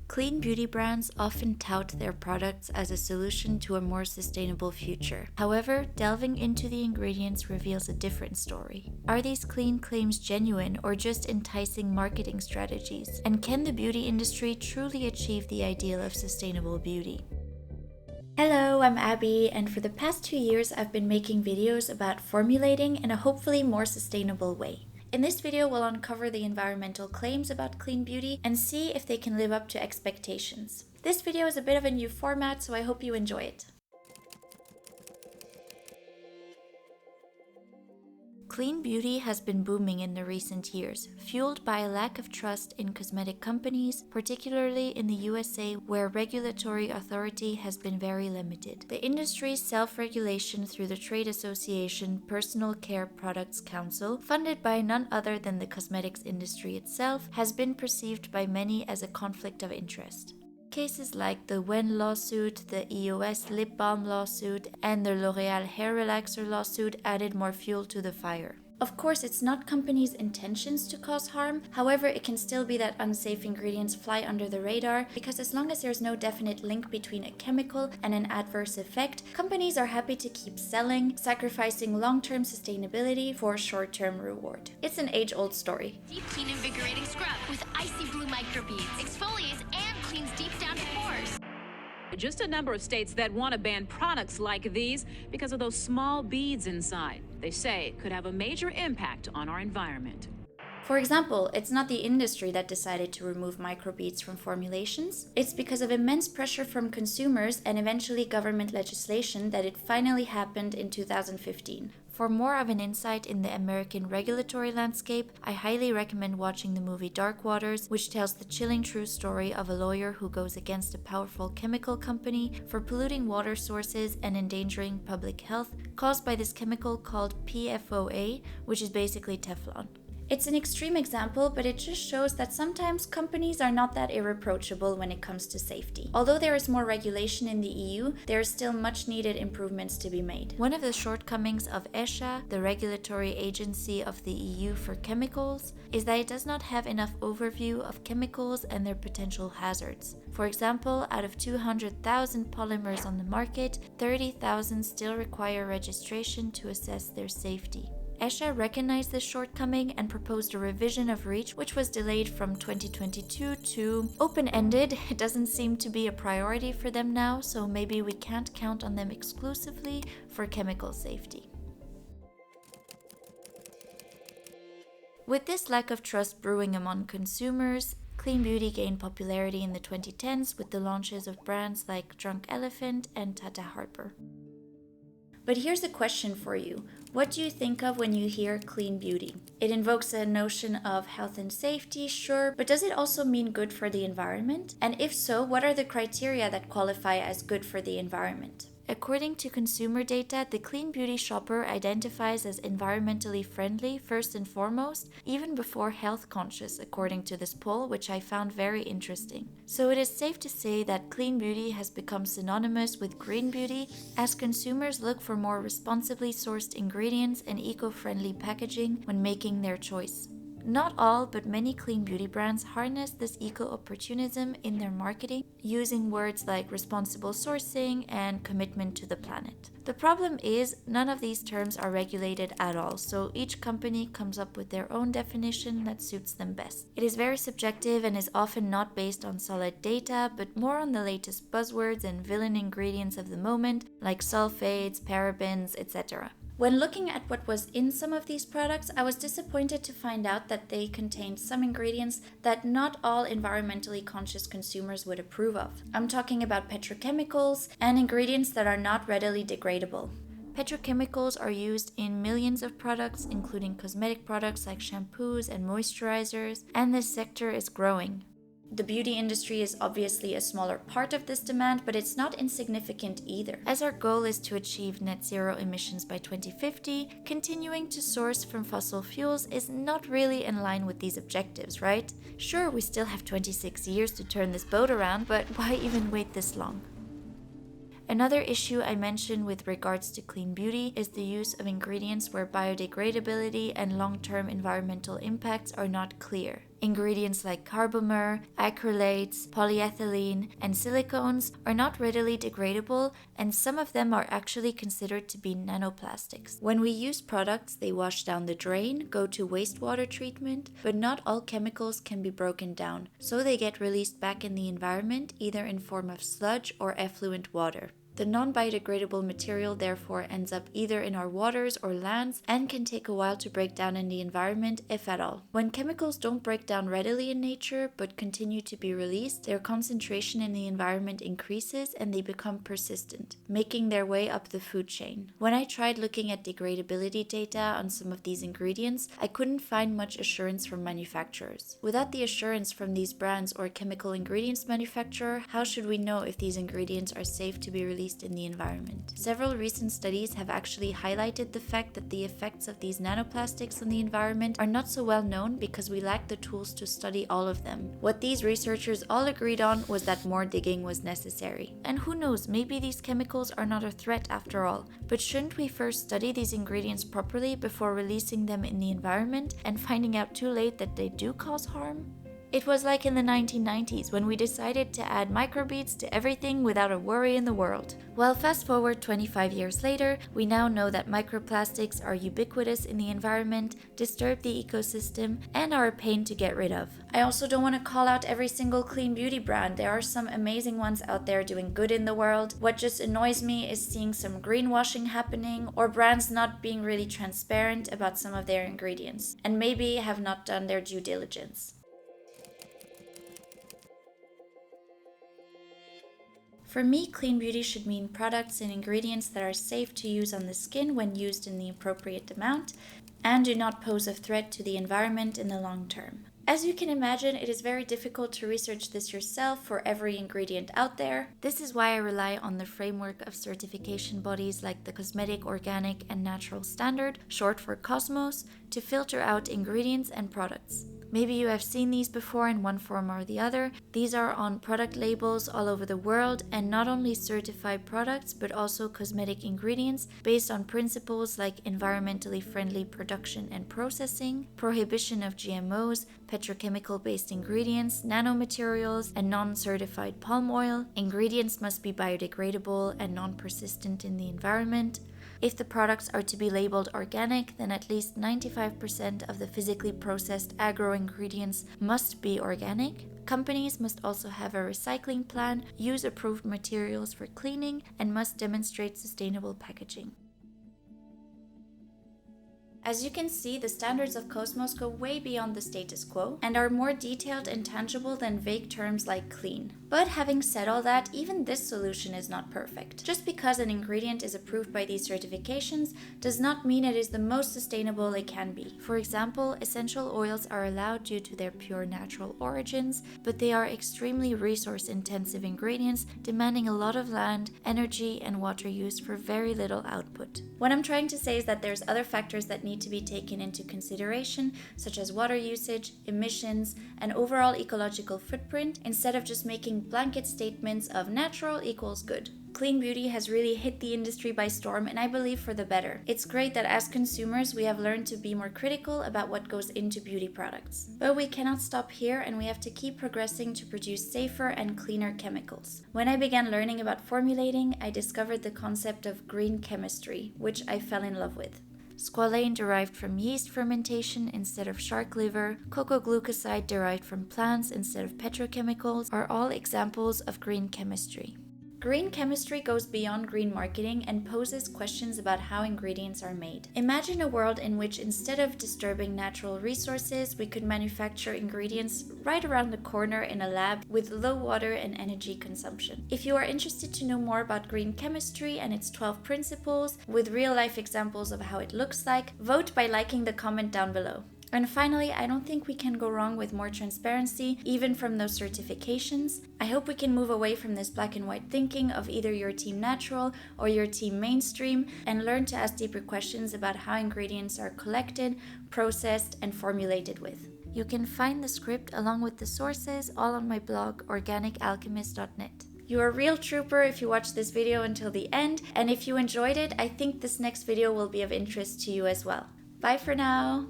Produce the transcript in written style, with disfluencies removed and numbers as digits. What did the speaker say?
Clean beauty brands often tout their products as a solution to a more sustainable future. However, delving into the ingredients reveals a different story. Are these clean claims genuine or just enticing marketing strategies? And can the beauty industry truly achieve the ideal of sustainable beauty? Hello, I'm Abby, and for the past 2 years I've been making videos about formulating in a hopefully more sustainable way. In this video, we'll uncover the environmental claims about clean beauty and see if they can live up to expectations. This video is a bit of a new format, so I hope you enjoy it. Clean beauty has been booming in the recent years, fueled by a lack of trust in cosmetic companies, particularly in the USA, where regulatory authority has been very limited. The industry's self-regulation through the trade association Personal Care Products Council, funded by none other than the cosmetics industry itself, has been perceived by many as a conflict of interest. Cases like the Wen lawsuit, the EOS lip balm lawsuit, and the L'Oreal hair relaxer lawsuit added more fuel to the fire. Of course, it's not companies' intentions to cause harm, however, it can still be that unsafe ingredients fly under the radar, because as long as there's no definite link between a chemical and an adverse effect, companies are happy to keep selling, sacrificing long-term sustainability for short-term reward. It's an age-old story. Deep Clean Invigorating Scrub with icy blue microbeads, exfoliates and cleans deep down to pores. Just a number of states that want to ban products like these because of those small beads inside. They say it could have a major impact on our environment. For example, it's not the industry that decided to remove microbeads from formulations. It's because of immense pressure from consumers and eventually government legislation that it finally happened in 2015. For more of an insight in the American regulatory landscape, I highly recommend watching the movie Dark Waters, which tells the chilling true story of a lawyer who goes against a powerful chemical company for polluting water sources and endangering public health caused by this chemical called PFOA, which is basically Teflon. It's an extreme example, but it just shows that sometimes companies are not that irreproachable when it comes to safety. Although there is more regulation in the EU, there is still much needed improvements to be made. One of the shortcomings of ECHA, the regulatory agency of the EU for chemicals, is that it does not have enough overview of chemicals and their potential hazards. For example, out of 200,000 polymers on the market, 30,000 still require registration to assess their safety. ECHA recognized this shortcoming and proposed a revision of REACH, which was delayed from 2022 to open-ended. It doesn't seem to be a priority for them now, so maybe we can't count on them exclusively for chemical safety. With this lack of trust brewing among consumers, clean beauty gained popularity in the 2010s with the launches of brands like Drunk Elephant and Tata Harper. But here's a question for you. What do you think of when you hear clean beauty? It invokes a notion of health and safety, sure, but does it also mean good for the environment? And if so, what are the criteria that qualify as good for the environment? According to consumer data, the clean beauty shopper identifies as environmentally friendly first and foremost, even before health conscious, according to this poll, which I found very interesting. So it is safe to say that clean beauty has become synonymous with green beauty as consumers look for more responsibly sourced ingredients and eco-friendly packaging when making their choice. Not all, but many clean beauty brands harness this eco-opportunism in their marketing, using words like responsible sourcing and commitment to the planet. The problem is, none of these terms are regulated at all, so each company comes up with their own definition that suits them best. It is very subjective and is often not based on solid data, but more on the latest buzzwords and villain ingredients of the moment, like sulfates, parabens, etc. When looking at what was in some of these products, I was disappointed to find out that they contained some ingredients that not all environmentally conscious consumers would approve of. I'm talking about petrochemicals and ingredients that are not readily degradable. Petrochemicals are used in millions of products, including cosmetic products like shampoos and moisturizers, and this sector is growing. The beauty industry is obviously a smaller part of this demand, but it's not insignificant either. As our goal is to achieve net zero emissions by 2050, continuing to source from fossil fuels is not really in line with these objectives, right? Sure, we still have 26 years to turn this boat around, but why even wait this long? Another issue I mentioned with regards to clean beauty is the use of ingredients where biodegradability and long-term environmental impacts are not clear. Ingredients like carbomer, acrylates, polyethylene, and silicones are not readily degradable, and some of them are actually considered to be nanoplastics. When we use products, they wash down the drain, go to wastewater treatment, but not all chemicals can be broken down, so they get released back in the environment either in form of sludge or effluent water. The non-biodegradable material therefore ends up either in our waters or lands and can take a while to break down in the environment, if at all. When chemicals don't break down readily in nature but continue to be released, their concentration in the environment increases and they become persistent, making their way up the food chain. When I tried looking at degradability data on some of these ingredients, I couldn't find much assurance from manufacturers. Without the assurance from these brands or chemical ingredients manufacturer, how should we know if these ingredients are safe to be released in the environment? Several recent studies have actually highlighted the fact that the effects of these nanoplastics on the environment are not so well known because we lack the tools to study all of them. What these researchers all agreed on was that more digging was necessary. And who knows, maybe these chemicals are not a threat after all. But shouldn't we first study these ingredients properly before releasing them in the environment and finding out too late that they do cause harm? It was like in the 1990s when we decided to add microbeads to everything without a worry in the world. Well, fast forward 25 years later, we now know that microplastics are ubiquitous in the environment, disturb the ecosystem, and are a pain to get rid of. I also don't want to call out every single clean beauty brand. There are some amazing ones out there doing good in the world. What just annoys me is seeing some greenwashing happening or brands not being really transparent about some of their ingredients and maybe have not done their due diligence. For me, clean beauty should mean products and ingredients that are safe to use on the skin when used in the appropriate amount and do not pose a threat to the environment in the long term. As you can imagine, it is very difficult to research this yourself for every ingredient out there. This is why I rely on the framework of certification bodies like the Cosmetic, Organic and Natural Standard, short for COSMOS, to filter out ingredients and products. Maybe you have seen these before in one form or the other. These are on product labels all over the world and not only certified products but also cosmetic ingredients based on principles like environmentally friendly production and processing, prohibition of GMOs, petrochemical-based ingredients, nanomaterials, and non-certified palm oil. Ingredients must be biodegradable and non-persistent in the environment. If the products are to be labeled organic, then at least 95% of the physically processed agro-ingredients must be organic. Companies must also have a recycling plan, use approved materials for cleaning, and must demonstrate sustainable packaging. As you can see, the standards of Cosmos go way beyond the status quo and are more detailed and tangible than vague terms like clean. But having said all that, even this solution is not perfect. Just because an ingredient is approved by these certifications does not mean it is the most sustainable it can be. For example, essential oils are allowed due to their pure natural origins, but they are extremely resource-intensive ingredients, demanding a lot of land, energy, and water use for very little output. What I'm trying to say is that there's other factors that need to be taken into consideration, such as water usage, emissions, and overall ecological footprint, instead of just making blanket statements of natural equals good. Clean beauty has really hit the industry by storm, and I believe for the better. It's great that as consumers we have learned to be more critical about what goes into beauty products. But we cannot stop here, and we have to keep progressing to produce safer and cleaner chemicals. When I began learning about formulating, I discovered the concept of green chemistry, which I fell in love with. Squalane derived from yeast fermentation instead of shark liver, cocoa glucoside derived from plants instead of petrochemicals are all examples of green chemistry. Green chemistry goes beyond green marketing and poses questions about how ingredients are made. Imagine a world in which instead of disturbing natural resources, we could manufacture ingredients right around the corner in a lab with low water and energy consumption. If you are interested to know more about green chemistry and its 12 principles, with real-life examples of how it looks like, vote by liking the comment down below. And finally, I don't think we can go wrong with more transparency, even from those certifications. I hope we can move away from this black and white thinking of either your team natural or your team mainstream and learn to ask deeper questions about how ingredients are collected, processed, and formulated with. You can find the script along with the sources all on my blog, organicalchemist.net. You're a real trooper if you watched this video until the end, and if you enjoyed it, I think this next video will be of interest to you as well. Bye for now!